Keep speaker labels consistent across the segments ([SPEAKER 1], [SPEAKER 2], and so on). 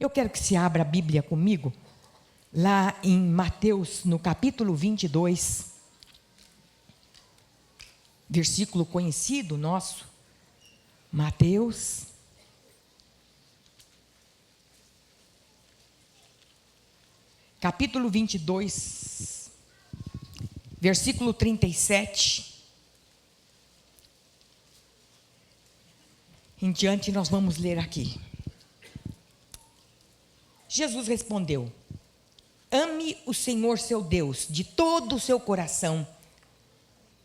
[SPEAKER 1] Eu quero que se abra a Bíblia comigo, lá em Mateus, no capítulo 22, versículo conhecido nosso, Mateus, capítulo 22, versículo 37, em diante nós vamos ler aqui. Jesus respondeu: ame o Senhor seu Deus de todo o seu coração,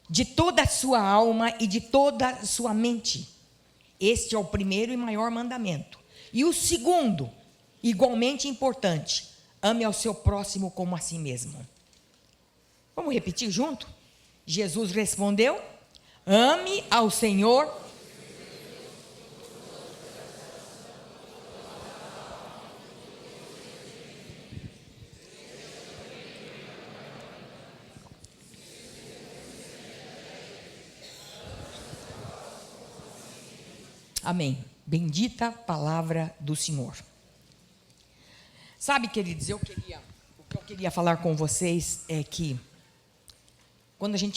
[SPEAKER 1] de toda a sua alma e de toda a sua mente. Este é o primeiro e maior mandamento. E o segundo, igualmente importante: ame ao seu próximo como a si mesmo. Vamos repetir junto? Jesus respondeu: ame ao Senhor. Amém. Bendita palavra do Senhor. Sabe, queridos, o que eu queria falar com vocês é que,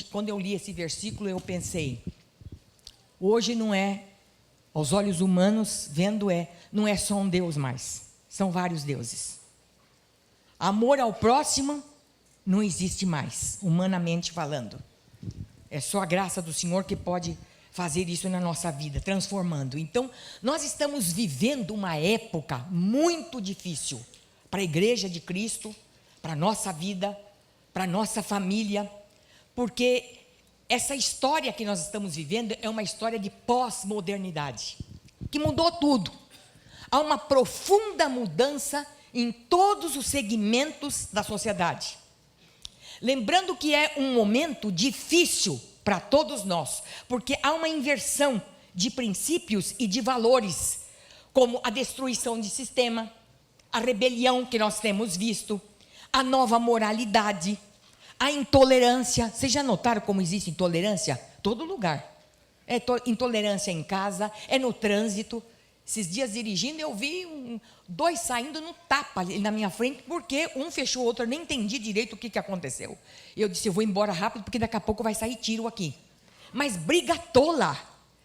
[SPEAKER 1] quando eu li esse versículo, eu pensei, hoje não é, aos olhos humanos, não é só um Deus mais, são vários deuses. Amor ao próximo não existe mais, humanamente falando. É só a graça do Senhor que pode fazer isso na nossa vida, transformando. Então, nós estamos vivendo uma época muito difícil para a igreja de Cristo, para a nossa vida, para a nossa família, porque essa história que nós estamos vivendo é uma história de pós-modernidade, que mudou tudo. Há uma profunda mudança em todos os segmentos da sociedade. Lembrando que é um momento difícil para todos nós, porque há uma inversão de princípios e de valores, como a destruição de sistema, a rebelião que nós temos visto, a nova moralidade, a intolerância. Vocês já notaram como existe intolerância? Todo lugar. É intolerância em casa, é no trânsito. Esses dias dirigindo, eu vi dois saindo no tapa ali na minha frente, porque um fechou o outro, eu nem entendi direito o que aconteceu. Eu disse, eu vou embora rápido, porque daqui a pouco vai sair tiro aqui. Mas briga tola.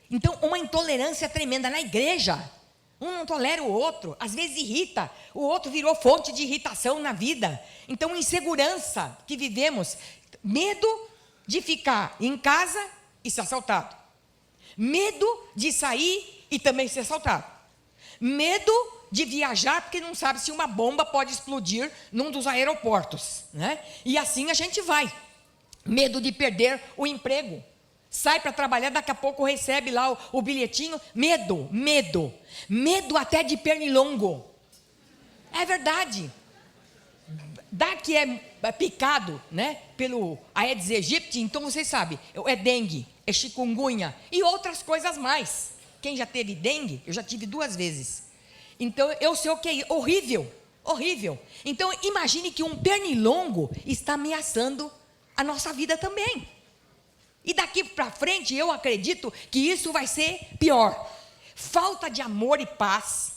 [SPEAKER 1] Então, uma intolerância tremenda na igreja. Um não tolera o outro, às vezes irrita, o outro virou fonte de irritação na vida. Então, insegurança que vivemos, medo de ficar em casa e ser assaltado, medo de sair e também ser assaltado, medo de viajar porque não sabe se uma bomba pode explodir num dos aeroportos, né? E assim a gente vai, medo de perder o emprego, sai para trabalhar, daqui a pouco recebe lá o bilhetinho, medo até de pernilongo, é verdade, que é picado, né, pelo Aedes aegypti, então vocês sabem, é dengue, é chikungunya e outras coisas mais. Quem já teve dengue, eu já tive 2 vezes. Então, eu sei o que é horrível, horrível. Então, imagine que um pernilongo está ameaçando a nossa vida também. E daqui para frente, eu acredito que isso vai ser pior. Falta de amor e paz.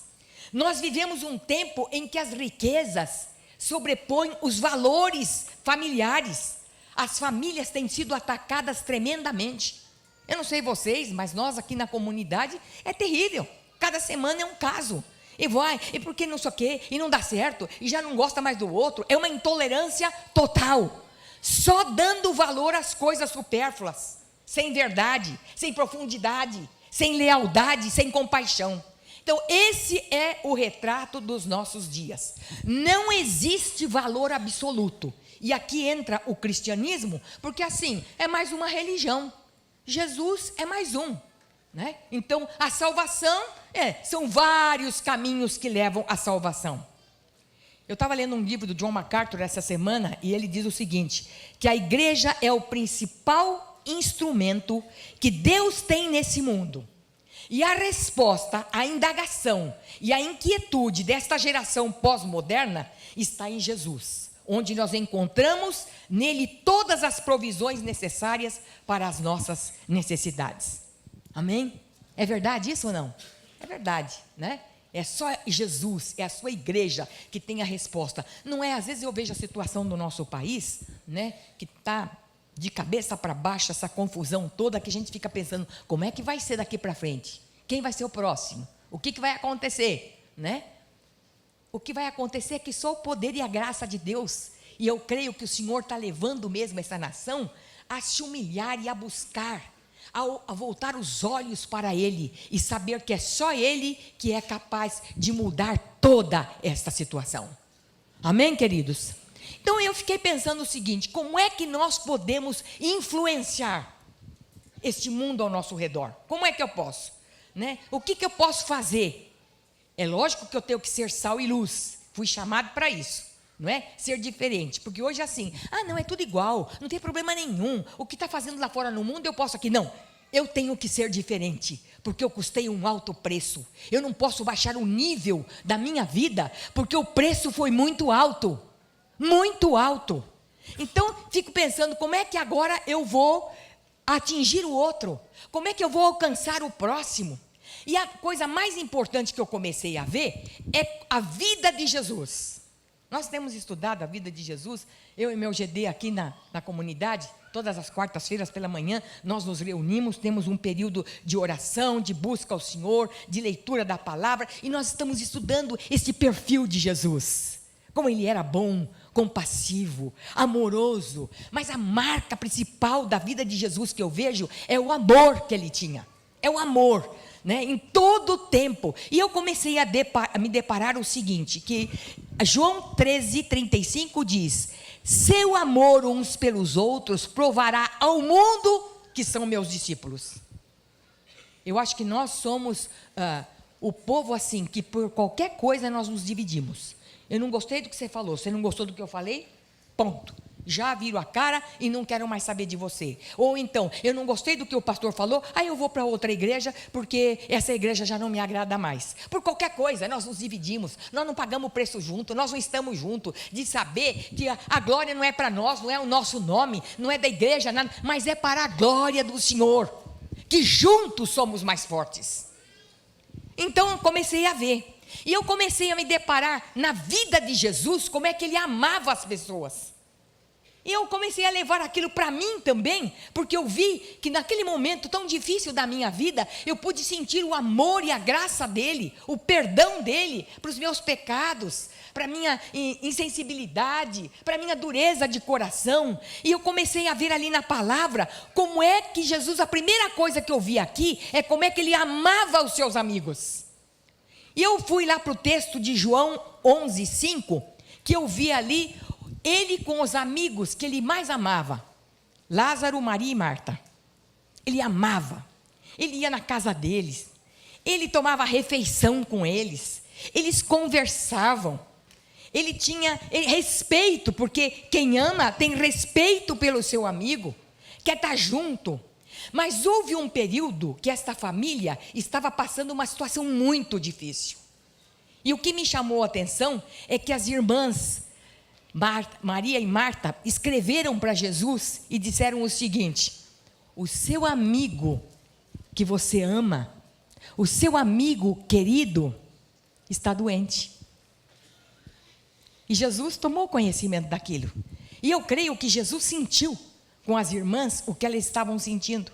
[SPEAKER 1] Nós vivemos um tempo em que as riquezas sobrepõem os valores familiares. As famílias têm sido atacadas tremendamente. Eu não sei vocês, mas nós aqui na comunidade é terrível. Cada semana é um caso. E porque não sei o quê, e não dá certo, e já não gosta mais do outro. É uma intolerância total. Só dando valor às coisas supérfluas. Sem verdade, sem profundidade, sem lealdade, sem compaixão. Então, esse é o retrato dos nossos dias. Não existe valor absoluto. E aqui entra o cristianismo, porque assim, é mais uma religião. Jesus é mais um, né? Então, a salvação, são vários caminhos que levam à salvação. Eu estava lendo um livro do John MacArthur essa semana, e ele diz o seguinte, que a igreja é o principal instrumento que Deus tem nesse mundo. E a resposta, a indagação e a inquietude desta geração pós-moderna está em Jesus, onde nós encontramos nele todas as provisões necessárias para as nossas necessidades. Amém? É verdade isso ou não? É verdade, né? É só Jesus, é a sua igreja que tem a resposta. Não é, às vezes eu vejo a situação do nosso país, né, que está de cabeça para baixo, essa confusão toda, que a gente fica pensando, como é que vai ser daqui para frente? Quem vai ser o próximo? O que vai acontecer? Né? O que vai acontecer é que só o poder e a graça de Deus, e eu creio que o Senhor está levando mesmo essa nação a se humilhar e a buscar, a voltar os olhos para Ele e saber que é só Ele que é capaz de mudar toda esta situação. Amém, queridos? Então eu fiquei pensando o seguinte: como é que nós podemos influenciar este mundo ao nosso redor? Como é que eu posso? Né? O que eu posso fazer? É lógico que eu tenho que ser sal e luz, fui chamado para isso. Não é? Ser diferente, porque hoje é assim, não, é tudo igual, não tem problema nenhum, o que está fazendo lá fora no mundo eu posso aqui, não, eu tenho que ser diferente, porque eu custei um alto preço, eu não posso baixar o nível da minha vida, porque o preço foi muito alto, então fico pensando, como é que agora eu vou atingir o outro, como é que eu vou alcançar o próximo? E a coisa mais importante que eu comecei a ver, é a vida de Jesus. Nós temos estudado a vida de Jesus, eu e meu GD aqui na comunidade, todas as quartas-feiras pela manhã, nós nos reunimos, temos um período de oração, de busca ao Senhor, de leitura da palavra, e nós estamos estudando esse perfil de Jesus, como ele era bom, compassivo, amoroso, mas a marca principal da vida de Jesus que eu vejo, é o amor que ele tinha, é o amor, né, em todo o tempo. E eu comecei a me deparar o seguinte, que João 13:35 diz, seu amor uns pelos outros provará ao mundo que são meus discípulos. Eu acho que nós somos o povo assim, que por qualquer coisa nós nos dividimos. Eu não gostei do que você falou, você não gostou do que eu falei? Ponto. Já viro a cara e não quero mais saber de você. Ou então, eu não gostei do que o pastor falou, aí eu vou para outra igreja, porque essa igreja já não me agrada mais. Por qualquer coisa, nós nos dividimos, nós não pagamos o preço junto, nós não estamos juntos, de saber que a glória não é para nós, não é o nosso nome, não é da igreja, nada, mas é para a glória do Senhor, que juntos somos mais fortes. Então eu comecei a ver, e eu comecei a me deparar na vida de Jesus, como é que ele amava as pessoas. E eu comecei a levar aquilo para mim também, porque eu vi que naquele momento tão difícil da minha vida, eu pude sentir o amor e a graça dele, o perdão dele, para os meus pecados, para a minha insensibilidade, para a minha dureza de coração, e eu comecei a ver ali na palavra, como é que Jesus, a primeira coisa que eu vi aqui, é como é que ele amava os seus amigos. E eu fui lá para o texto de João 11:5, que eu vi ali, ele com os amigos que ele mais amava, Lázaro, Maria e Marta, ele amava, ele ia na casa deles, ele tomava refeição com eles, eles conversavam, ele tinha respeito, porque quem ama tem respeito pelo seu amigo, quer estar junto. Mas houve um período que esta família estava passando uma situação muito difícil, e o que me chamou a atenção é que as irmãs Maria e Marta escreveram para Jesus e disseram o seguinte: o seu amigo que você ama, o seu amigo querido está doente. E Jesus tomou conhecimento daquilo, e eu creio que Jesus sentiu com as irmãs o que elas estavam sentindo.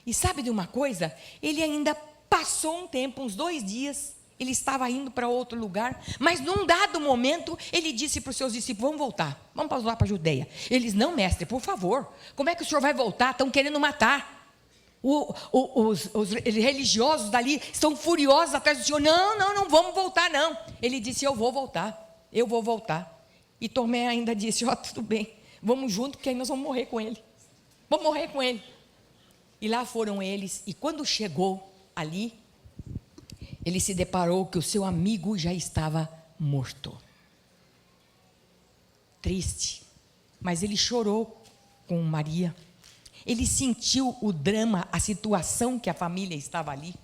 [SPEAKER 1] E sabe de uma coisa? Ele ainda passou um tempo, uns 2 dias, ele estava indo para outro lugar, mas num dado momento, ele disse para os seus discípulos, vamos voltar, vamos lá para a Judeia. Eles, não mestre, por favor, como é que o senhor vai voltar? Estão querendo matar. Os religiosos dali estão furiosos atrás do senhor, não vamos voltar não. Ele disse, eu vou voltar. E Tomé ainda disse, tudo bem, vamos junto, que aí nós vamos morrer com ele. E lá foram eles, e quando chegou ali, ele se deparou que o seu amigo já estava morto. Triste, mas ele chorou com Maria, ele sentiu o drama, a situação que a família estava ali,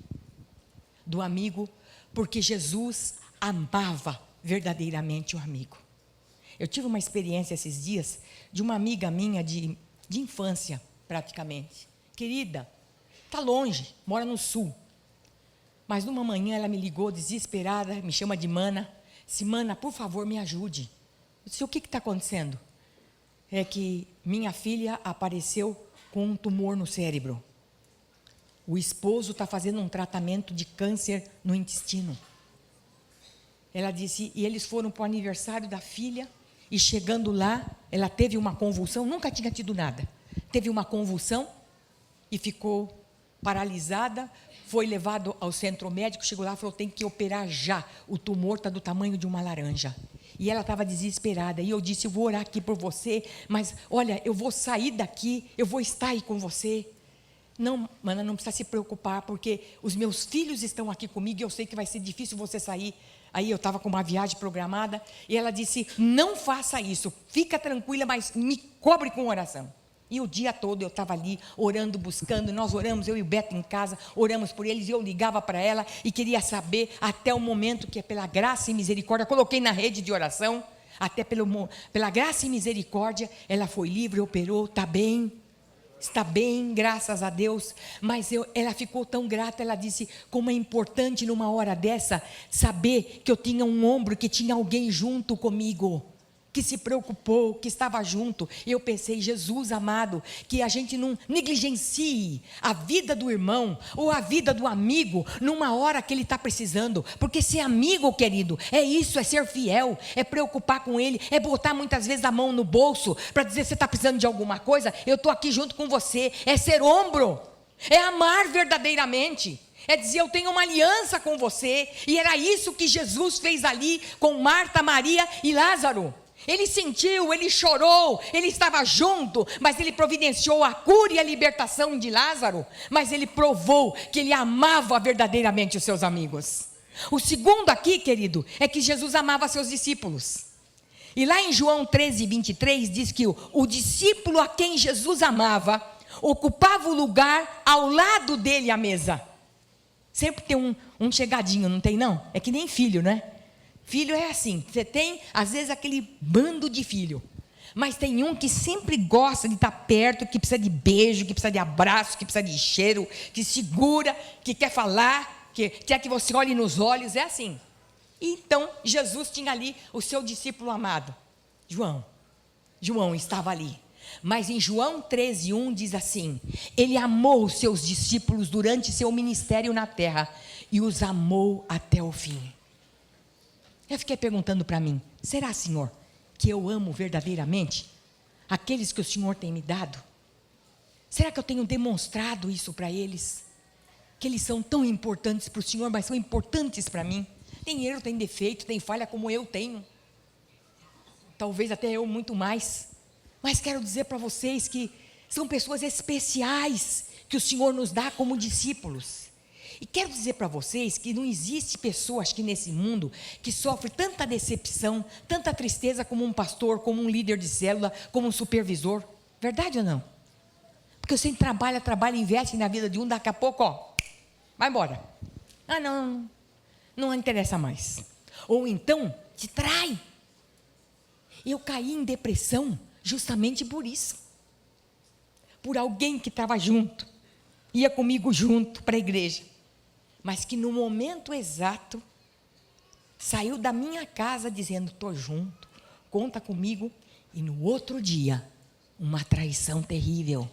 [SPEAKER 1] do amigo, porque Jesus amava verdadeiramente o amigo. Eu tive uma experiência esses dias, de uma amiga minha de infância, praticamente, querida, está longe, mora no sul, Mas numa manhã ela me ligou desesperada, me chama de Mana. Disse, Mana, por favor, me ajude. Eu disse, o que está acontecendo? É que minha filha apareceu com um tumor no cérebro. O esposo está fazendo um tratamento de câncer no intestino. Ela disse, e eles foram para o aniversário da filha, e chegando lá, ela teve uma convulsão, nunca tinha tido nada. Teve uma convulsão e ficou paralisada, foi levado ao centro médico, chegou lá e falou, tem que operar já, o tumor está do tamanho de uma laranja. E ela estava desesperada, e eu disse, eu vou orar aqui por você, mas olha, eu vou sair daqui, eu vou estar aí com você. Não, Mana, não precisa se preocupar, porque os meus filhos estão aqui comigo, e eu sei que vai ser difícil você sair. Aí eu estava com uma viagem programada, e ela disse, não faça isso, fica tranquila, mas me cobre com oração. E o dia todo eu estava ali, orando, buscando, nós oramos, eu e o Beto em casa, oramos por eles, e eu ligava para ela, e queria saber, até o momento que, pela graça e misericórdia, coloquei na rede de oração, até pela graça e misericórdia, ela foi livre, operou, está bem, graças a Deus. Mas ela ficou tão grata, ela disse, como é importante numa hora dessa, saber que eu tinha um ombro, que tinha alguém junto comigo, que se preocupou, que estava junto. E eu pensei, Jesus amado, que a gente não negligencie a vida do irmão, ou a vida do amigo, numa hora que ele está precisando, porque ser amigo, querido, é isso, é ser fiel, é preocupar com ele, é botar muitas vezes a mão no bolso, para dizer, você está precisando de alguma coisa, eu estou aqui junto com você, é ser ombro, é amar verdadeiramente, é dizer, eu tenho uma aliança com você. E era isso que Jesus fez ali, com Marta, Maria e Lázaro. Ele sentiu, ele chorou, ele estava junto, mas ele providenciou a cura e a libertação de Lázaro, mas ele provou que ele amava verdadeiramente os seus amigos. O segundo aqui, querido, é que Jesus amava seus discípulos. E lá em João 13, 23, diz que o discípulo a quem Jesus amava, ocupava o lugar ao lado dele à mesa. Sempre tem um chegadinho, não tem não? É que nem filho, né? Filho é assim, você tem, às vezes, aquele bando de filho, mas tem um que sempre gosta de estar perto, que precisa de beijo, que precisa de abraço, que precisa de cheiro, que segura, que quer falar, que quer que você olhe nos olhos, é assim. Então, Jesus tinha ali o seu discípulo amado, João estava ali. Mas em João 13:1 diz assim, ele amou os seus discípulos durante seu ministério na terra, e os amou até o fim. Eu fiquei perguntando para mim, será, Senhor, que eu amo verdadeiramente aqueles que o Senhor tem me dado? Será que eu tenho demonstrado isso para eles? Que eles são tão importantes para o Senhor, mas são importantes para mim. Tem erro, tem defeito, tem falha como eu tenho. Talvez até eu muito mais. Mas quero dizer para vocês que são pessoas especiais que o Senhor nos dá como discípulos. E quero dizer para vocês que não existe pessoa, acho que nesse mundo, que sofre tanta decepção, tanta tristeza como um pastor, como um líder de célula, como um supervisor. Verdade ou não? Porque você trabalha, investe na vida de um, daqui a pouco, vai embora. Ah, não interessa mais. Ou então, te trai. Eu caí em depressão justamente por isso. Por alguém que estava junto, ia comigo junto para a igreja, mas que no momento exato, saiu da minha casa dizendo, estou junto, conta comigo, e no outro dia, uma traição terrível.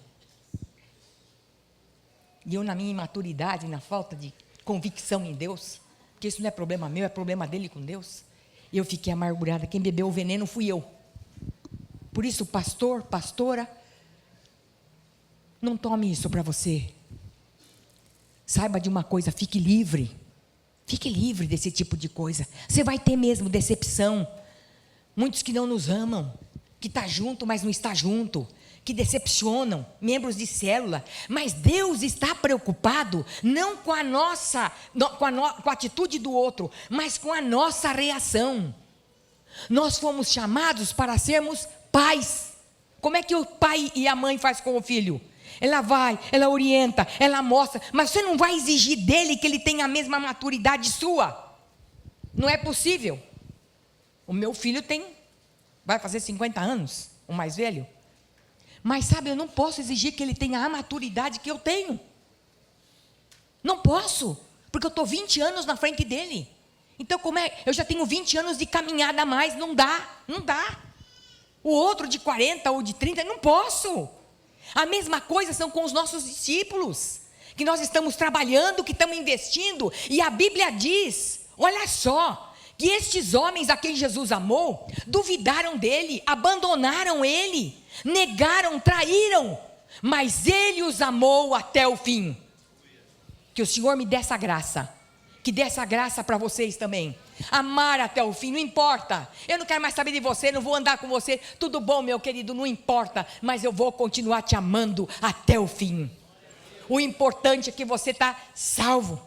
[SPEAKER 1] E eu, na minha imaturidade, na falta de convicção em Deus, porque isso não é problema meu, é problema dele com Deus, eu fiquei amargurada. Quem bebeu o veneno fui eu. Por isso, pastor, pastora, não tome isso para você. Saiba de uma coisa, fique livre desse tipo de coisa. Você vai ter mesmo decepção. Muitos que não nos amam, que está junto, mas não está junto, que decepcionam, membros de célula. Mas Deus está preocupado, não com a nossa, com a atitude do outro, mas com a nossa reação. Nós fomos chamados para sermos pais. Como é que o pai e a mãe faz com o filho? Ela vai, ela orienta, ela mostra, mas você não vai exigir dele que ele tenha a mesma maturidade sua. Não é possível. O meu filho vai fazer 50 anos, o mais velho. Mas sabe, eu não posso exigir que ele tenha a maturidade que eu tenho. Não posso, porque eu estou 20 anos na frente dele. Então como é? Eu já tenho 20 anos de caminhada a mais, não dá. O outro de 40 ou de 30, não posso. A mesma coisa são com os nossos discípulos, que nós estamos trabalhando, que estamos investindo, e a Bíblia diz, olha só, que estes homens a quem Jesus amou, duvidaram dele, abandonaram ele, negaram, traíram, mas ele os amou até o fim. Que o Senhor me dê essa graça, que dê essa graça para vocês também, amar até o fim, não importa, eu não quero mais saber de você, não vou andar com você, tudo bom meu querido, não importa, mas eu vou continuar te amando até o fim. O importante é que você está salvo,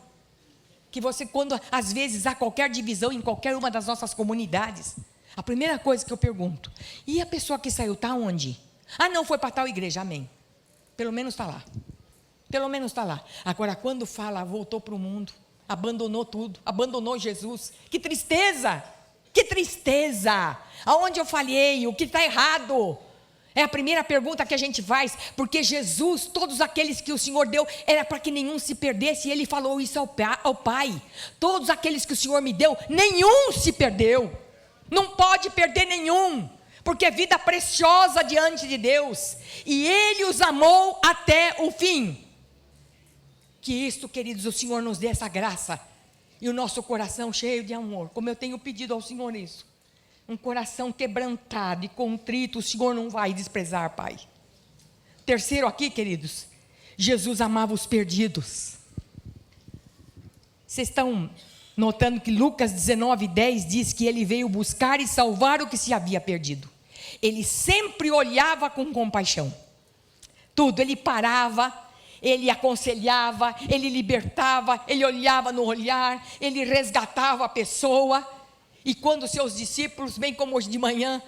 [SPEAKER 1] que você, quando às vezes há qualquer divisão em qualquer uma das nossas comunidades, a primeira coisa que eu pergunto, e a pessoa que saiu está onde? Não, foi para tal igreja, amém, pelo menos está lá, agora quando fala, voltou para o mundo, abandonou tudo, abandonou Jesus, que tristeza, aonde eu falhei, o que está errado? É a primeira pergunta que a gente faz, porque Jesus, todos aqueles que o Senhor deu, era para que nenhum se perdesse, e Ele falou isso ao Pai, todos aqueles que o Senhor me deu, nenhum se perdeu, não pode perder nenhum, porque é vida preciosa diante de Deus, e Ele os amou até o fim. Que isto, queridos, o Senhor nos dê essa graça, e o nosso coração cheio de amor, como eu tenho pedido ao Senhor isso, um coração quebrantado e contrito, o Senhor não vai desprezar, Pai. Terceiro aqui, queridos, Jesus amava os perdidos. Vocês estão notando que Lucas 19:10 diz que Ele veio buscar e salvar o que se havia perdido. Ele sempre olhava com compaixão, tudo, Ele parava, Ele aconselhava, Ele libertava, Ele olhava no olhar, Ele resgatava a pessoa. E quando seus discípulos, bem como hoje de manhã,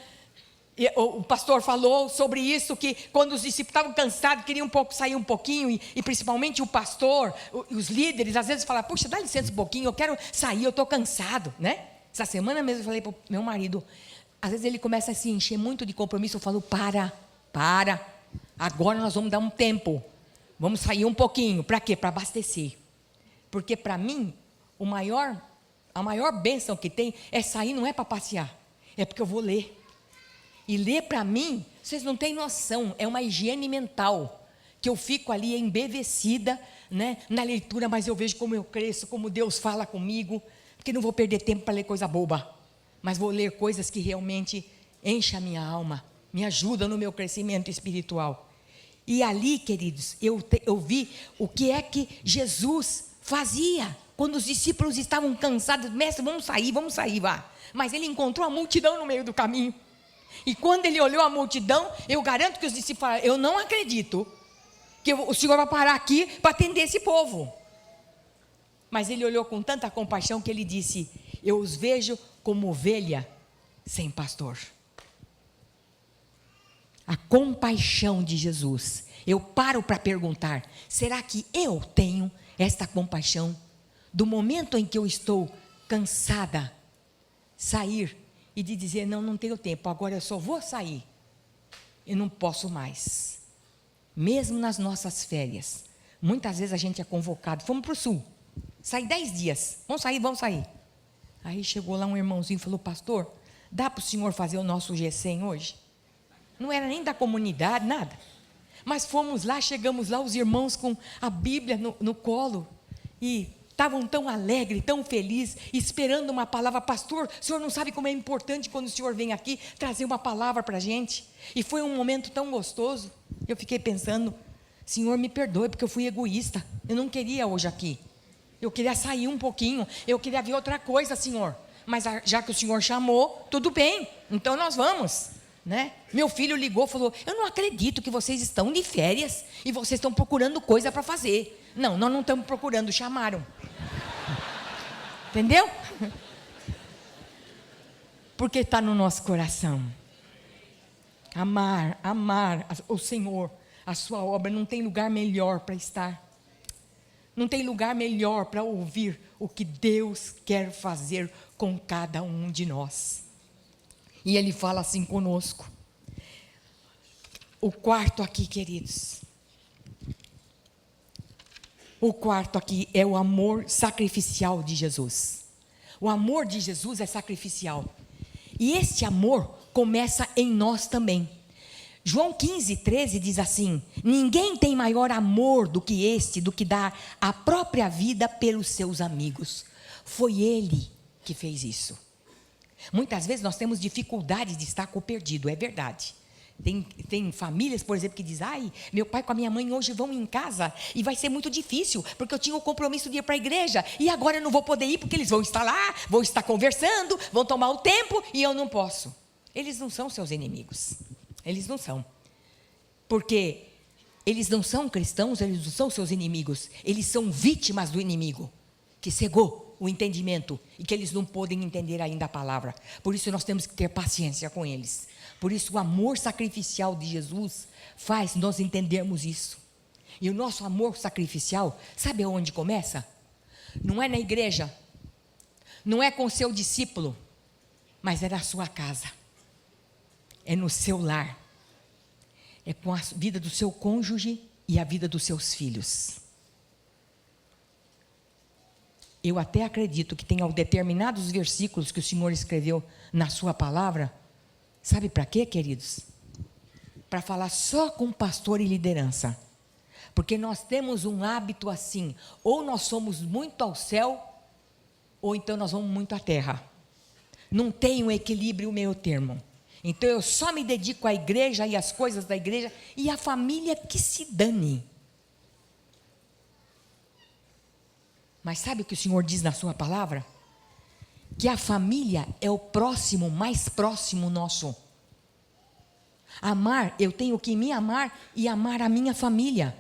[SPEAKER 1] o pastor falou sobre isso, que quando os discípulos estavam cansados, queriam sair um pouquinho, e principalmente o pastor, os líderes, às vezes falavam, puxa, dá licença um pouquinho, eu quero sair, eu estou cansado, né? Essa semana mesmo eu falei para o meu marido, às vezes ele começa a se encher muito de compromisso, eu falo, para, agora nós vamos dar um tempo, vamos sair um pouquinho, para quê? Para abastecer, porque para mim, a maior bênção que tem é sair, não é para passear, é porque eu vou ler. E ler para mim, vocês não têm noção, é uma higiene mental, que eu fico ali embevecida, né, na leitura, mas eu vejo como eu cresço, como Deus fala comigo, porque não vou perder tempo para ler coisa boba, mas vou ler coisas que realmente enchem a minha alma, me ajudam no meu crescimento espiritual. E ali, queridos, eu vi o que é que Jesus fazia, quando os discípulos estavam cansados, mestre, vamos sair, vá. Mas ele encontrou a multidão no meio do caminho, e quando ele olhou a multidão, eu garanto que os discípulos falaram, eu não acredito, que o Senhor vai parar aqui, para atender esse povo, mas ele olhou com tanta compaixão, que ele disse, eu os vejo como ovelha sem pastor. A compaixão de Jesus, eu paro para perguntar, será que eu tenho esta compaixão, do momento em que eu estou cansada, sair e de dizer, não tenho tempo, agora eu só vou sair, eu não posso mais. Mesmo nas nossas férias, muitas vezes a gente é convocado, fomos para o sul, saí 10 dias, vamos sair, aí chegou lá um irmãozinho e falou, pastor, dá para o senhor fazer o nosso G100 hoje? Não era nem da comunidade, nada, mas fomos lá, chegamos lá, os irmãos com a Bíblia no colo, e estavam tão alegres, tão felizes, esperando uma palavra, pastor, o senhor não sabe como é importante quando o senhor vem aqui, trazer uma palavra para a gente, e foi um momento tão gostoso, eu fiquei pensando, Senhor me perdoe, porque eu fui egoísta, eu não queria hoje aqui, eu queria sair um pouquinho, eu queria ver outra coisa, Senhor, mas já que o Senhor chamou, tudo bem, então nós vamos, né? Meu filho ligou, falou, eu não acredito que vocês estão de férias, e vocês estão procurando coisa para fazer. Não, nós não estamos procurando, chamaram. Entendeu? Porque está no nosso coração. Amar o Senhor, a sua obra, não tem lugar melhor para estar. Não tem lugar melhor para ouvir o que Deus quer fazer com cada um de nós. E Ele fala assim conosco. O quarto aqui, queridos. O quarto aqui é o amor sacrificial de Jesus. O amor de Jesus é sacrificial. E este amor começa em nós também. João 15:13 diz assim: ninguém tem maior amor do que este, do que dar a própria vida pelos seus amigos. Foi Ele que fez isso. Muitas vezes nós temos dificuldade de estar com o perdido, é verdade. Tem famílias, por exemplo, que dizem: ai, meu pai com a minha mãe hoje vão em casa e vai ser muito difícil, porque eu tinha o compromisso de ir para a igreja e agora eu não vou poder ir porque eles vão estar lá, vão estar conversando, vão tomar o tempo e eu não posso. Eles não são seus inimigos, eles não são, porque eles não são cristãos, eles não são seus inimigos, eles são vítimas do inimigo, que cegou o entendimento e que eles não podem entender ainda a palavra. Por isso nós temos que ter paciência com eles. Por isso o amor sacrificial de Jesus faz nós entendermos isso. E o nosso amor sacrificial, sabe aonde começa? Não é na igreja, não é com o seu discípulo, mas é na sua casa, é no seu lar, é com a vida do seu cônjuge e a vida dos seus filhos. Eu até acredito que tem determinados versículos que o Senhor escreveu na sua palavra. Sabe para quê, queridos? Para falar só com pastor e liderança. Porque nós temos um hábito assim, ou nós somos muito ao céu, ou então nós vamos muito à terra. Não tem um equilíbrio meio termo. Então eu só me dedico à igreja e às coisas da igreja, e a família que se dane. Mas sabe o que o Senhor diz na sua palavra? Que a família é o próximo, mais próximo nosso. Amar, eu tenho que me amar e amar a minha família.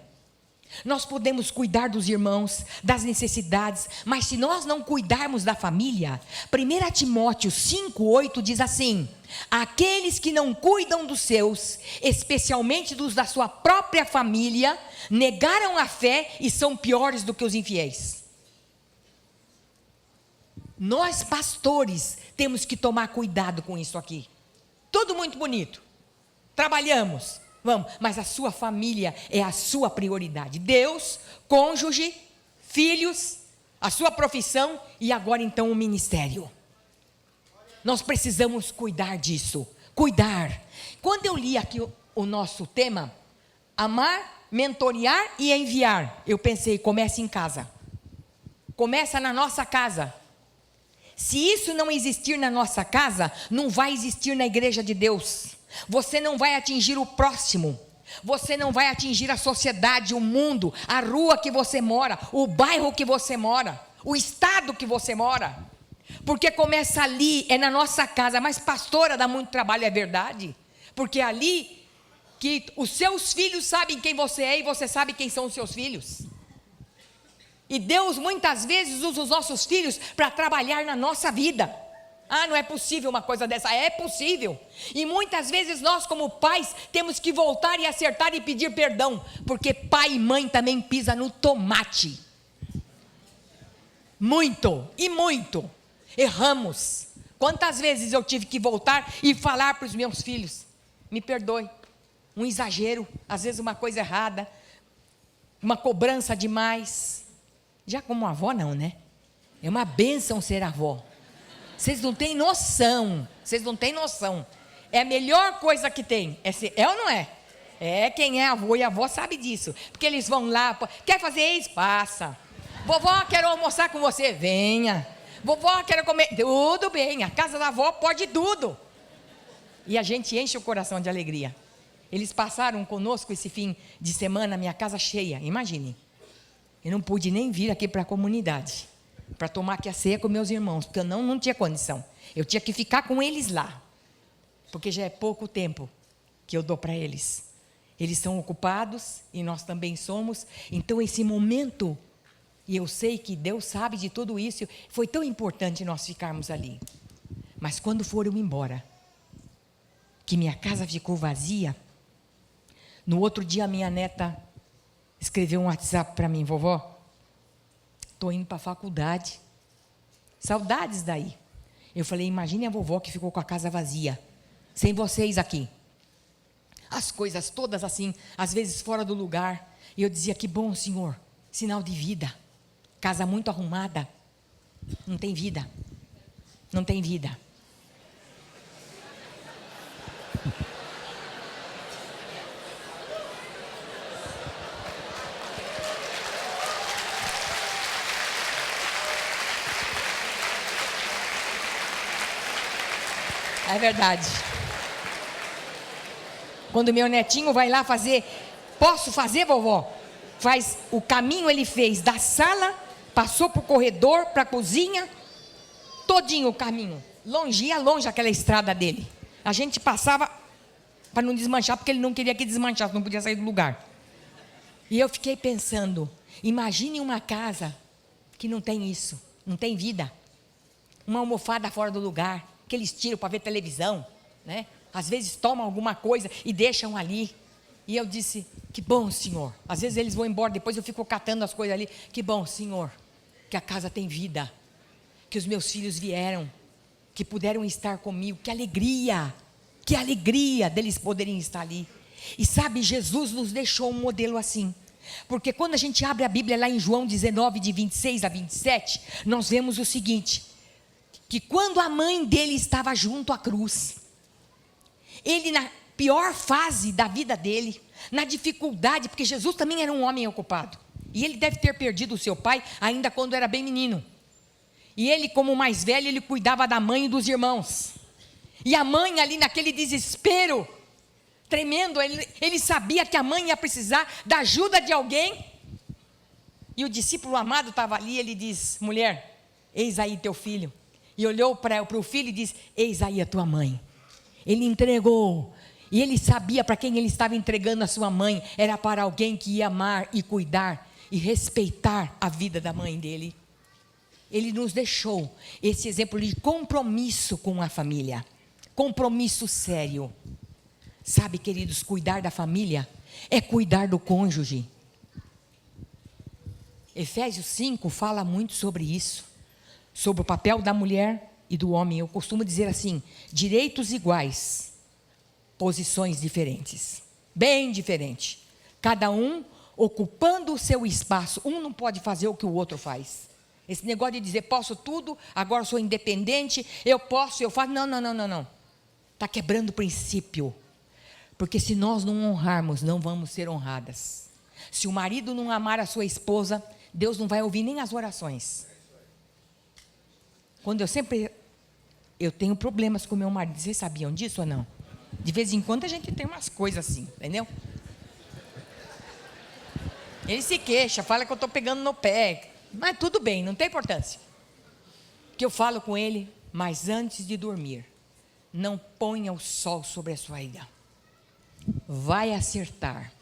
[SPEAKER 1] Nós podemos cuidar dos irmãos, das necessidades, mas se nós não cuidarmos da família, 1 Timóteo 5:8 diz assim: aqueles que não cuidam dos seus, especialmente dos da sua própria família, negaram a fé e são piores do que os infiéis. Nós pastores temos que tomar cuidado com isso aqui. Tudo muito bonito, trabalhamos, vamos, mas a sua família é a sua prioridade. Deus, cônjuge, filhos, a sua profissão e agora então o ministério. Nós precisamos cuidar disso, cuidar. Quando eu li aqui o nosso tema, amar, mentorear e enviar, eu pensei, começa em casa, começa na nossa casa. Se isso não existir na nossa casa, não vai existir na igreja de Deus. Você não vai atingir o próximo, você não vai atingir a sociedade, o mundo, a rua que você mora, o bairro que você mora, o estado que você mora, porque começa ali, é na nossa casa. Mas pastora, dá muito trabalho, é verdade, porque é ali que os seus filhos sabem quem você é e você sabe quem são os seus filhos. E Deus muitas vezes usa os nossos filhos para trabalhar na nossa vida. Ah, não é possível uma coisa dessa. É possível. E muitas vezes nós como pais temos que voltar e acertar e pedir perdão, porque pai e mãe também pisam no tomate. Muito, e muito. Erramos. Quantas vezes eu tive que voltar e falar para os meus filhos: me perdoe, um exagero, às vezes uma coisa errada, uma cobrança demais. Já como avó não, né? É uma bênção ser avó. Vocês não têm noção. Vocês não têm noção. É a melhor coisa que tem. É ou não é? É, quem é avô e avó sabe disso. Porque eles vão lá, quer fazer isso? Passa. Vovó, quero almoçar com você? Venha. Vovó, quero comer? Tudo bem, a casa da avó pode tudo. E a gente enche o coração de alegria. Eles passaram conosco esse fim de semana, minha casa cheia, imagine. Eu não pude nem vir aqui para a comunidade, para tomar aqui a ceia com meus irmãos, porque eu não tinha condição. Eu tinha que ficar com eles lá, porque já é pouco tempo que eu dou para eles. Eles são ocupados e nós também somos. Então esse momento, e eu sei que Deus sabe de tudo isso, foi tão importante nós ficarmos ali. Mas quando foram embora, que minha casa ficou vazia, no outro dia a minha neta escreveu um WhatsApp para mim: vovó, estou indo para a faculdade, saudades daí. Eu falei: imagine a vovó que ficou com a casa vazia, sem vocês aqui. As coisas todas assim, às vezes fora do lugar. E eu dizia: que bom, Senhor, Sinal de vida. Casa muito arrumada, não tem vida. Não tem vida. É verdade. Quando meu netinho vai lá fazer, posso fazer, vovó? Faz o caminho, ele fez da sala, passou para o corredor, para a cozinha, todinho o caminho. Longe, ia longe aquela estrada dele. A gente passava para não desmanchar, porque ele não queria que desmanchasse, não podia sair do lugar. E eu fiquei pensando, imagine uma casa que não tem isso, não tem vida. Uma almofada fora do lugar, que eles tiram para ver televisão, né? Às vezes tomam alguma coisa e deixam ali. E eu disse, que bom, Senhor. Às vezes eles vão embora, depois eu fico catando as coisas ali. Que bom, Senhor, que a casa tem vida, que os meus filhos vieram, que puderam estar comigo. Que alegria deles poderem estar ali. E sabe, Jesus nos deixou um modelo assim. Porque quando a gente abre a Bíblia lá em João 19, de 26 a 27, nós vemos o seguinte, que quando a mãe dele estava junto à cruz, ele na pior fase da vida dele, na dificuldade, porque Jesus também era um homem ocupado, e ele deve ter perdido o seu pai ainda quando era bem menino, e ele como mais velho, ele cuidava da mãe e dos irmãos, e a mãe ali naquele desespero, tremendo, ele sabia que a mãe ia precisar da ajuda de alguém, e o discípulo amado estava ali, ele diz, mulher, eis aí teu filho, e olhou para o filho e disse, eis aí a tua mãe. Ele entregou, e ele sabia para quem ele estava entregando a sua mãe, era para alguém que ia amar e cuidar, e respeitar a vida da mãe dele. Ele nos deixou esse exemplo de compromisso com a família, compromisso sério. Sabe, queridos, cuidar da família é cuidar do cônjuge. Efésios 5 fala muito sobre isso, sobre o papel da mulher e do homem. Eu costumo dizer assim, direitos iguais, posições diferentes, bem diferente, cada um ocupando o seu espaço. Um não pode fazer o que o outro faz. Esse negócio de dizer, posso tudo, agora sou independente, eu posso, eu faço, não, está quebrando o princípio, porque se nós não honrarmos, não vamos ser honradas. Se o marido não amar a sua esposa, Deus não vai ouvir nem as orações. Quando eu tenho problemas com meu marido, vocês sabiam disso ou não? De vez em quando a gente tem umas coisas assim, entendeu? Ele se queixa, fala que eu estou pegando no pé, mas tudo bem, não tem importância. Que eu falo com ele, mas antes de dormir, não ponha o sol sobre a sua ira. Vai acertar.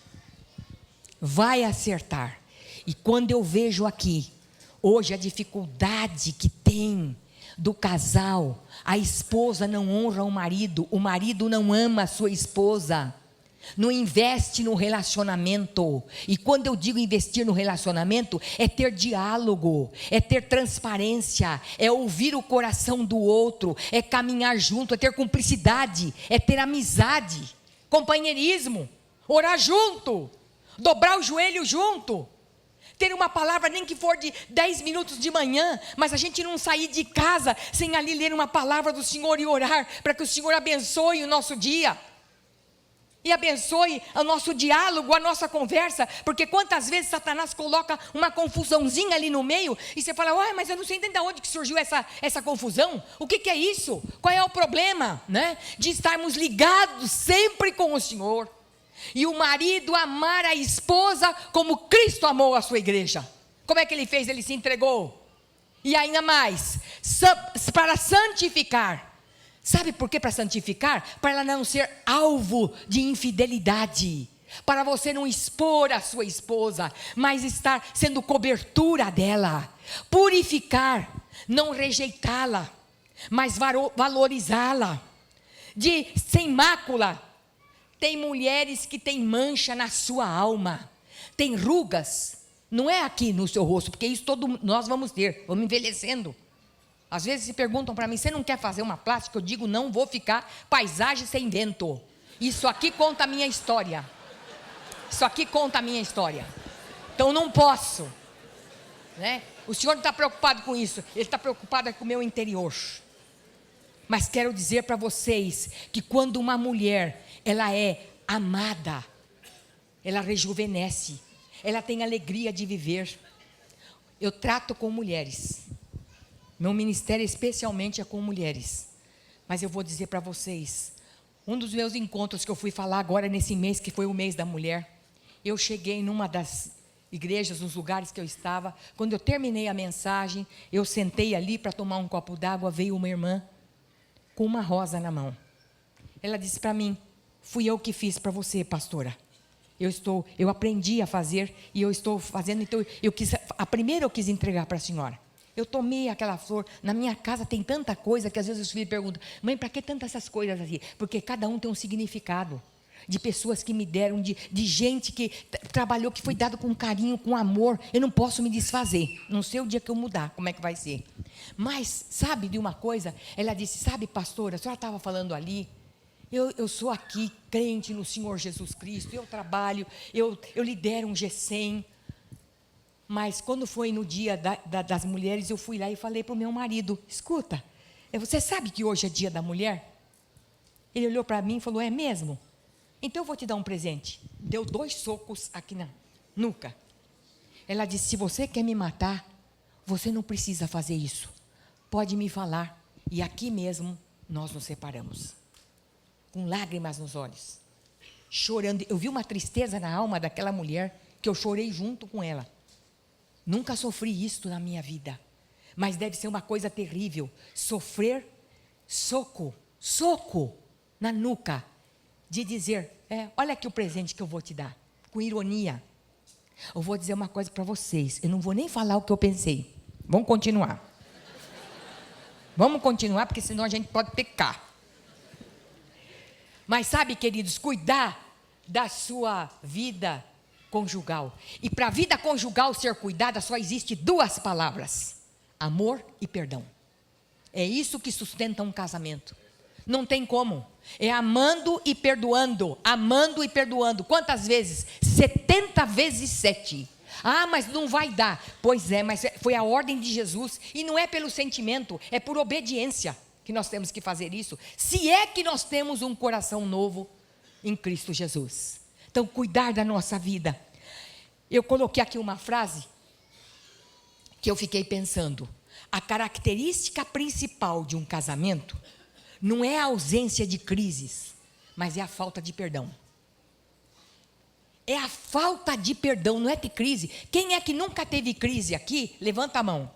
[SPEAKER 1] E quando eu vejo aqui, hoje a dificuldade que tem do casal, a esposa não honra o marido não ama a sua esposa, não investe no relacionamento. E quando eu digo investir no relacionamento, é ter diálogo, é ter transparência, é ouvir o coração do outro, é caminhar junto, é ter cumplicidade, é ter amizade, companheirismo, orar junto, dobrar o joelho junto, ter uma palavra, nem que for de 10 minutos de manhã, mas a gente não sair de casa sem ali ler uma palavra do Senhor e orar, para que o Senhor abençoe o nosso dia, e abençoe o nosso diálogo, a nossa conversa, porque quantas vezes Satanás coloca uma confusãozinha ali no meio, e você fala, mas eu não sei nem de onde que surgiu essa confusão, o que é isso? Qual é o problema, né? De estarmos ligados sempre com o Senhor, e o marido amar a esposa como Cristo amou a sua igreja. Como é que ele fez? Ele se entregou, e ainda mais, para santificar. Sabe por que para santificar? Para ela não ser alvo de infidelidade, para você não expor a sua esposa, mas estar sendo cobertura dela, purificar, não rejeitá-la, mas valorizá-la, sem mácula. Tem mulheres que têm mancha na sua alma, tem rugas, não é aqui no seu rosto, porque isso nós vamos ter, vamos envelhecendo. Às vezes se perguntam para mim, você não quer fazer uma plástica? Eu digo, não vou ficar paisagem sem vento. Isso aqui conta a minha história. Então não posso. né? O Senhor não está preocupado com isso, Ele está preocupado com o meu interior. Mas quero dizer para vocês que quando uma mulher, ela é amada, ela rejuvenesce, ela tem alegria de viver. Eu trato com mulheres, meu ministério especialmente é com mulheres, mas eu vou dizer para vocês, um dos meus encontros que eu fui falar agora nesse mês, que foi o mês da mulher, eu cheguei numa das igrejas, nos lugares que eu estava, quando eu terminei a mensagem, eu sentei ali para tomar um copo d'água, veio uma irmã, com uma rosa na mão, ela disse para mim, fui eu que fiz para você, pastora, eu aprendi a fazer, e eu estou fazendo, então, a primeira eu quis entregar para a senhora, eu tomei aquela flor, na minha casa tem tanta coisa, que às vezes os filhos perguntam, mãe, para que tantas essas coisas aqui? Porque cada um tem um significado, de pessoas que me deram, de gente que trabalhou, que foi dado com carinho, com amor, eu não posso me desfazer, não sei o dia que eu mudar, como é que vai ser, mas sabe de uma coisa, ela disse, sabe pastora, a senhora estava falando ali, eu sou aqui, crente no Senhor Jesus Cristo, eu trabalho, eu lidero um G100, mas quando foi no dia das mulheres, eu fui lá e falei para o meu marido, escuta, você sabe que hoje é dia da mulher? Ele olhou para mim e falou, é mesmo? Então eu vou te dar um presente. Deu 2 socos aqui na nuca. Ela disse, se você quer me matar, você não precisa fazer isso. Pode me falar. E aqui mesmo, nós nos separamos. Com lágrimas nos olhos. Chorando. Eu vi uma tristeza na alma daquela mulher, que eu chorei junto com ela. Nunca sofri isto na minha vida. Mas deve ser uma coisa terrível. Sofrer soco na nuca. De dizer, olha aqui o presente que eu vou te dar, com ironia. Eu vou dizer uma coisa para vocês, eu não vou nem falar o que eu pensei. Vamos continuar. Vamos continuar, porque senão a gente pode pecar. Mas sabe, queridos, cuidar da sua vida conjugal. E para a vida conjugal ser cuidada, só existe 2 palavras: amor e perdão. É isso que sustenta um casamento. Não tem como. É amando e perdoando. Amando e perdoando. Quantas vezes? 70 vezes 7. Ah, mas não vai dar. Pois é, mas foi a ordem de Jesus. E não é pelo sentimento, é por obediência que nós temos que fazer isso. Se é que nós temos um coração novo em Cristo Jesus. Então, cuidar da nossa vida. Eu coloquei aqui uma frase que eu fiquei pensando. A característica principal de um casamento não é a ausência de crises, mas é a falta de perdão. É a falta de perdão, não é de crise. Quem é que nunca teve crise aqui? Levanta a mão.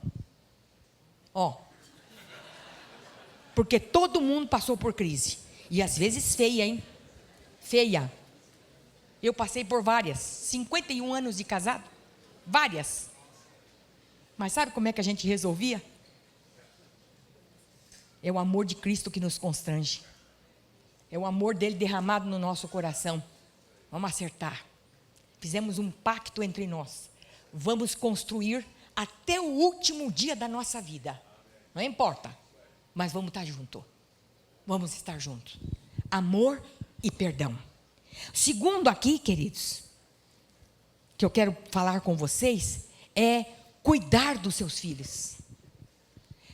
[SPEAKER 1] Porque todo mundo passou por crise. E às vezes feia, hein? Feia. Eu passei por várias. 51 anos de casado. Várias. Mas sabe como é que a gente resolvia? É o amor de Cristo que nos constrange. É o amor dele derramado no nosso coração. Vamos acertar. Fizemos um pacto entre nós. Vamos construir até o último dia da nossa vida. Não importa. Mas vamos estar juntos. Vamos estar juntos. Amor e perdão. Segundo aqui, queridos, que eu quero falar com vocês, é cuidar dos seus filhos.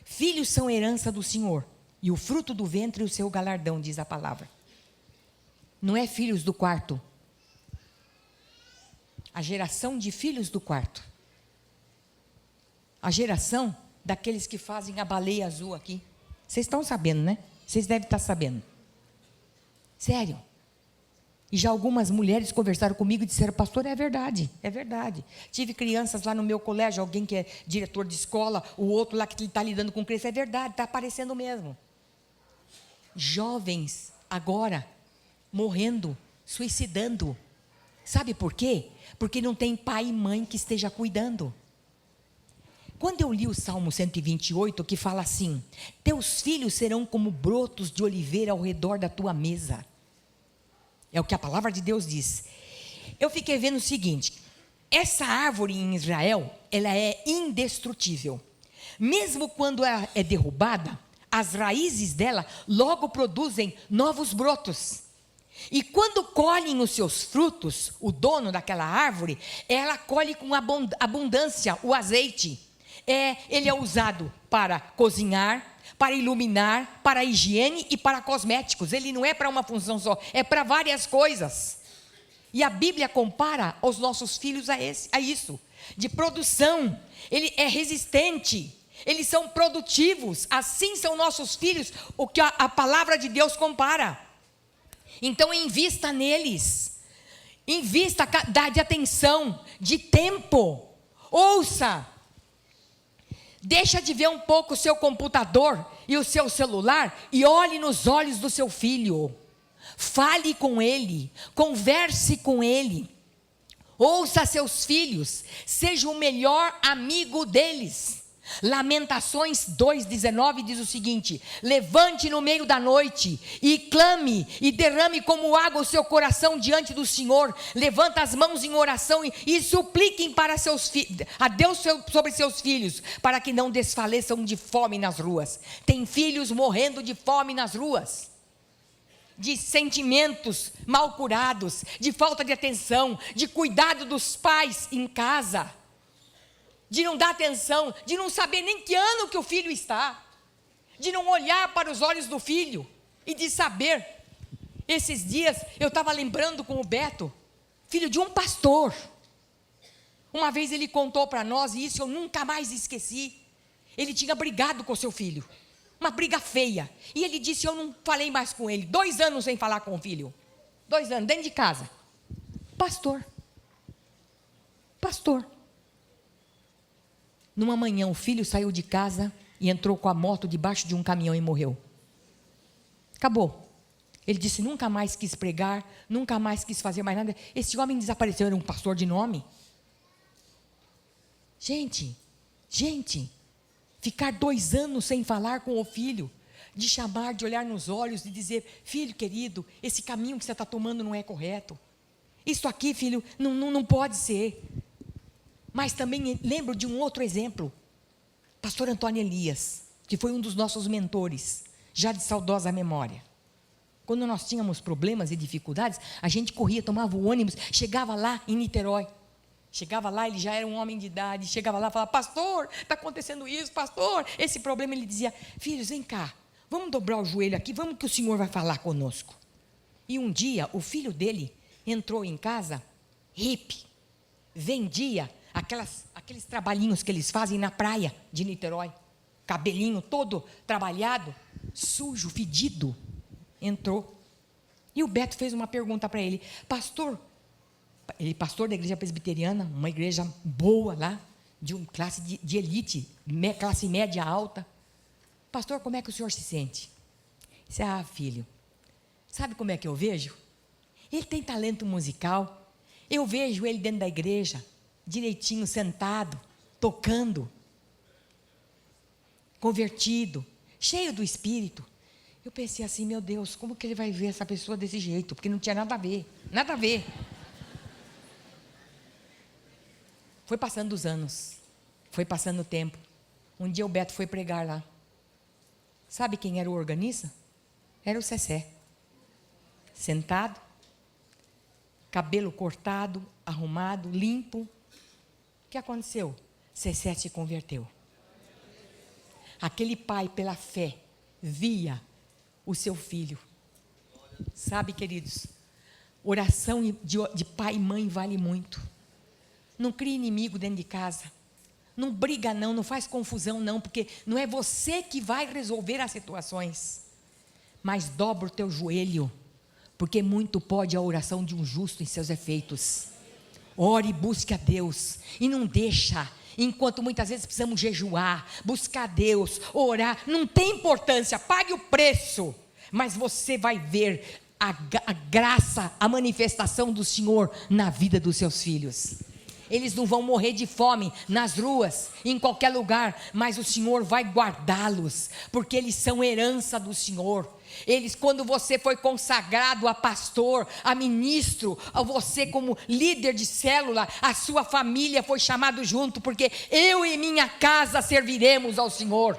[SPEAKER 1] Filhos são herança do Senhor, e o fruto do ventre o seu galardão, diz a palavra. Não é filhos do quarto. A geração de filhos do quarto. A geração daqueles que fazem a baleia azul aqui. Vocês estão sabendo, né? Vocês devem estar sabendo. Sério. E já algumas mulheres conversaram comigo e disseram, pastor, é verdade, é verdade. Tive crianças lá no meu colégio, alguém que é diretor de escola, o outro lá que está lidando com criança, é verdade, está aparecendo mesmo. Jovens, agora, morrendo, suicidando. Sabe por quê? Porque não tem pai e mãe que esteja cuidando. Quando eu li o Salmo 128, que fala assim, teus filhos serão como brotos de oliveira ao redor da tua mesa. É o que a palavra de Deus diz. Eu fiquei vendo o seguinte, essa árvore em Israel, ela é indestrutível. Mesmo quando ela é derrubada, as raízes dela logo produzem novos brotos. E quando colhem os seus frutos, o dono daquela árvore, ela colhe com abundância o azeite. Ele é usado para cozinhar, para iluminar, para higiene e para cosméticos. Ele não é para uma função só, é para várias coisas. E a Bíblia compara os nossos filhos a isso, de produção. Ele é resistente, eles são produtivos, assim são nossos filhos, o que a palavra de Deus compara. Então invista neles, invista, dá de atenção, de tempo, ouça. Deixa de ver um pouco o seu computador e o seu celular e olhe nos olhos do seu filho. Fale com ele, converse com ele. Ouça seus filhos, seja o melhor amigo deles. Lamentações 2:19 diz o seguinte: levante no meio da noite e clame e derrame como água o seu coração diante do Senhor. Levanta as mãos em oração e supliquem para a Deus sobre seus filhos, para que não desfaleçam de fome nas ruas. Tem filhos morrendo de fome nas ruas, de sentimentos mal curados, de falta de atenção, de cuidado dos pais em casa, de não dar atenção, de não saber nem que ano que o filho está, de não olhar para os olhos do filho e de saber. Esses dias eu estava lembrando com o Beto, filho de um pastor. Uma vez ele contou para nós, e isso eu nunca mais esqueci. Ele tinha brigado com o seu filho, uma briga feia, e ele disse: eu não falei mais com ele, 2 anos sem falar com o filho, 2 anos, dentro de casa. Pastor. Numa manhã o filho saiu de casa e entrou com a moto debaixo de um caminhão e morreu. Acabou. Ele disse: nunca mais quis pregar, nunca mais quis fazer mais nada. Esse homem desapareceu, era um pastor de nome. Gente, ficar 2 anos sem falar com o filho, de chamar, de olhar nos olhos, de dizer: filho querido, esse caminho que você está tomando não é correto. Isso aqui, filho, não pode ser. Mas também lembro de um outro exemplo, pastor Antônio Elias, que foi um dos nossos mentores, já de saudosa memória. Quando nós tínhamos problemas e dificuldades, a gente corria, tomava o ônibus, chegava lá em Niterói. Chegava lá, ele já era um homem de idade, chegava lá e falava: pastor, está acontecendo isso, pastor, esse problema. Ele dizia: filhos, vem cá, vamos dobrar o joelho aqui, vamos que o Senhor vai falar conosco. E um dia, o filho dele entrou em casa, hippie, vendia aqueles trabalhinhos que eles fazem na praia de Niterói, cabelinho todo trabalhado, sujo, fedido. Entrou, e o Beto fez uma pergunta para ele: pastor, ele pastor da igreja presbiteriana, uma igreja boa lá, de uma classe de elite, classe média alta. Pastor, como é que o senhor se sente? Disse: ah, filho, sabe como é que eu vejo? Ele tem talento musical, eu vejo ele dentro da igreja, direitinho, sentado, tocando, convertido, cheio do Espírito. Eu pensei assim: meu Deus, como que ele vai ver essa pessoa desse jeito? Porque não tinha nada a ver, nada a ver. Foi passando os anos, foi passando o tempo. Um dia o Beto foi pregar lá. Sabe quem era o organista? Era o Cessé. Sentado, cabelo cortado, arrumado, limpo. O que aconteceu? Cessé se converteu. Aquele pai, pela fé, via o seu filho. Sabe, queridos, oração de pai e mãe vale muito. Não crie inimigo dentro de casa. Não briga não faz confusão não, porque não é você que vai resolver as situações. Mas dobra o teu joelho, porque muito pode a oração de um justo em seus efeitos. Ore e busque a Deus, e não deixa, enquanto muitas vezes precisamos jejuar, buscar a Deus, orar, não tem importância, pague o preço, mas você vai ver a graça, a manifestação do Senhor na vida dos seus filhos. Eles não vão morrer de fome nas ruas, em qualquer lugar, mas o Senhor vai guardá-los, porque eles são herança do Senhor. Eles, quando você foi consagrado a pastor, a ministro, a você como líder de célula, a sua família foi chamado junto, porque eu e minha casa serviremos ao Senhor.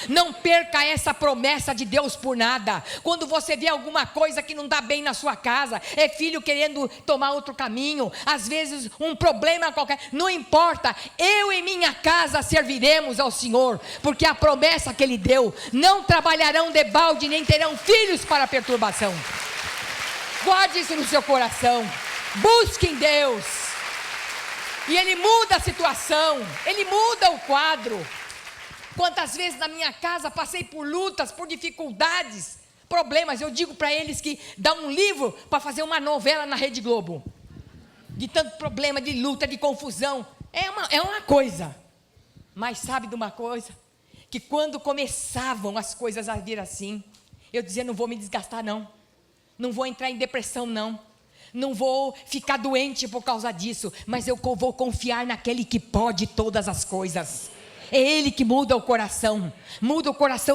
[SPEAKER 1] Não perca essa promessa de Deus por nada. Quando você vê alguma coisa que não está bem na sua casa, é filho querendo tomar outro caminho, às vezes um problema qualquer, não importa, eu e minha casa serviremos ao Senhor, porque a promessa que Ele deu, não trabalharão debalde, nem terão filhos para perturbação. Guarde isso no seu coração, busque em Deus, e Ele muda a situação, Ele muda o quadro. Quantas vezes na minha casa passei por lutas, por dificuldades, problemas. Eu digo para eles que dá um livro para fazer uma novela na Rede Globo, de tanto problema, de luta, de confusão. É uma coisa, mas sabe de uma coisa? Que quando começavam as coisas a vir assim, eu dizia, não vou me desgastar não vou entrar em depressão não vou ficar doente por causa disso, mas eu vou confiar naquele que pode todas as coisas. É Ele que muda o coração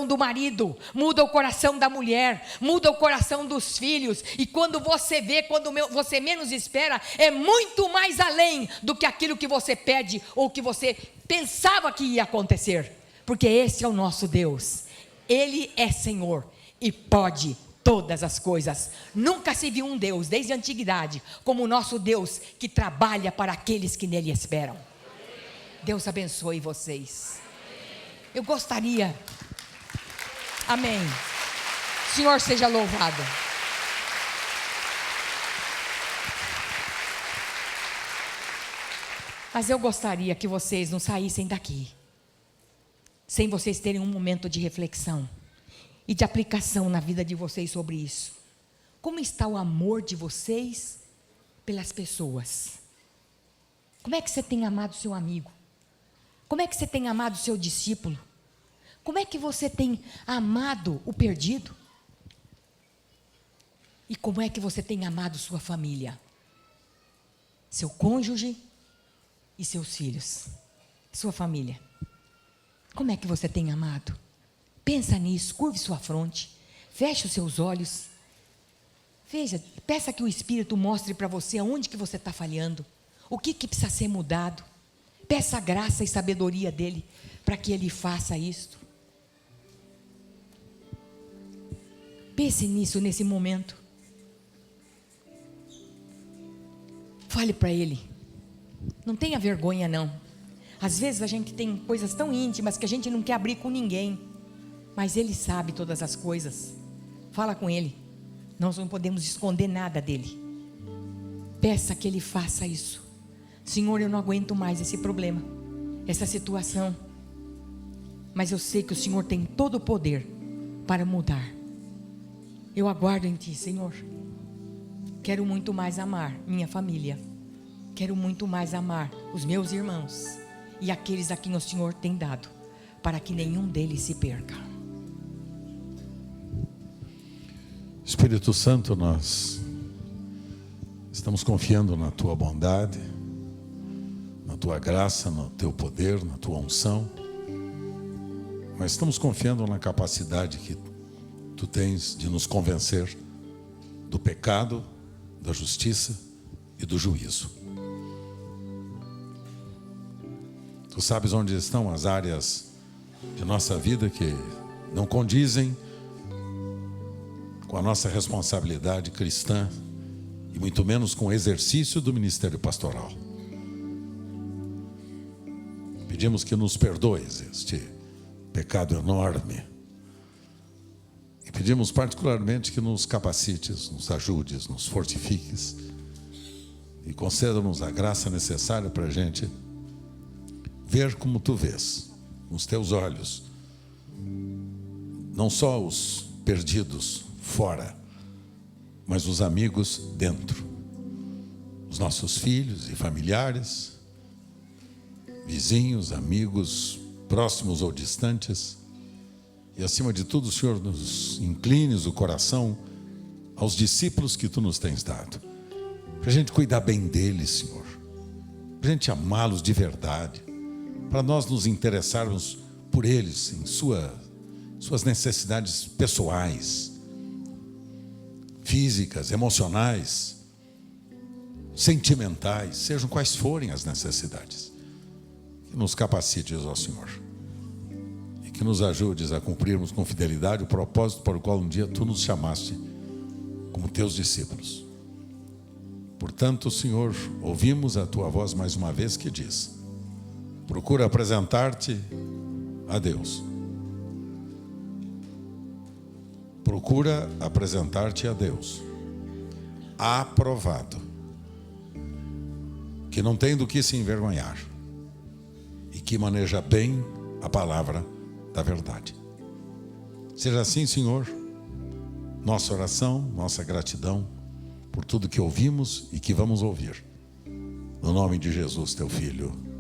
[SPEAKER 1] do marido, muda o coração da mulher, muda o coração dos filhos, e quando você vê, quando você menos espera, é muito mais além do que aquilo que você pede, ou que você pensava que ia acontecer, porque esse é o nosso Deus, Ele é Senhor, e pode todas as coisas. Nunca se viu um Deus, desde a antiguidade, como o nosso Deus, que trabalha para aqueles que nele esperam. Deus abençoe vocês. Eu gostaria, amém, o Senhor seja louvado. Mas eu gostaria que vocês não saíssem daqui sem vocês terem um momento de reflexão e de aplicação na vida de vocês sobre isso. Como está o amor de vocês pelas pessoas? Como é que você tem amado seu amigo? Como é que você tem amado o seu discípulo? Como é que você tem amado o perdido? E como é que você tem amado sua família? Seu cônjuge e seus filhos, sua família. Como é que você tem amado? Pensa nisso, curve sua fronte, feche os seus olhos. Veja, peça que o Espírito mostre para você aonde que você está falhando, o que precisa ser mudado. Peça a graça e sabedoria dEle, para que Ele faça isto. Pense nisso, nesse momento. Fale para Ele. Não tenha vergonha não. Às vezes a gente tem coisas tão íntimas que a gente não quer abrir com ninguém, mas Ele sabe todas as coisas. Fala com Ele. Nós não podemos esconder nada dEle. Peça que Ele faça isso. Senhor, eu não aguento mais esse problema, essa situação, mas eu sei que o Senhor tem todo o poder para mudar. Eu aguardo em Ti, Senhor. Quero muito mais amar minha família, quero muito mais amar os meus irmãos e aqueles a quem o Senhor tem dado, para que nenhum deles se perca.
[SPEAKER 2] Espírito Santo, nós estamos confiando na Tua bondade, na Tua graça, no Teu poder, na Tua unção, mas estamos confiando na capacidade que Tu tens de nos convencer do pecado, da justiça e do juízo. Tu sabes onde estão as áreas de nossa vida que não condizem com a nossa responsabilidade cristã e muito menos com o exercício do ministério pastoral. Pedimos que nos perdoes este pecado enorme e pedimos particularmente que nos capacites, nos ajudes, nos fortifiques e conceda-nos a graça necessária para a gente ver como Tu vês, com os Teus olhos, não só os perdidos fora, mas os amigos dentro, os nossos filhos e familiares, vizinhos, amigos, próximos ou distantes, e acima de tudo, Senhor, nos inclines o coração aos discípulos que Tu nos tens dado, para a gente cuidar bem deles, Senhor, para a gente amá-los de verdade, para nós nos interessarmos por eles em suas necessidades pessoais, físicas, emocionais, sentimentais, sejam quais forem as necessidades. Que nos capacites, ó Senhor, e que que nos ajudes a cumprirmos com fidelidade o propósito para o qual um dia tu nos chamaste como teus discípulos. Portanto, Senhor, ouvimos a tua voz mais uma vez que diz: procura apresentar-te a Deus. Procura apresentar-te a Deus aprovado, que não tem do que se envergonhar e que maneja bem a palavra da verdade. Seja assim, Senhor, nossa oração, nossa gratidão por tudo que ouvimos e que vamos ouvir. No nome de Jesus, teu Filho.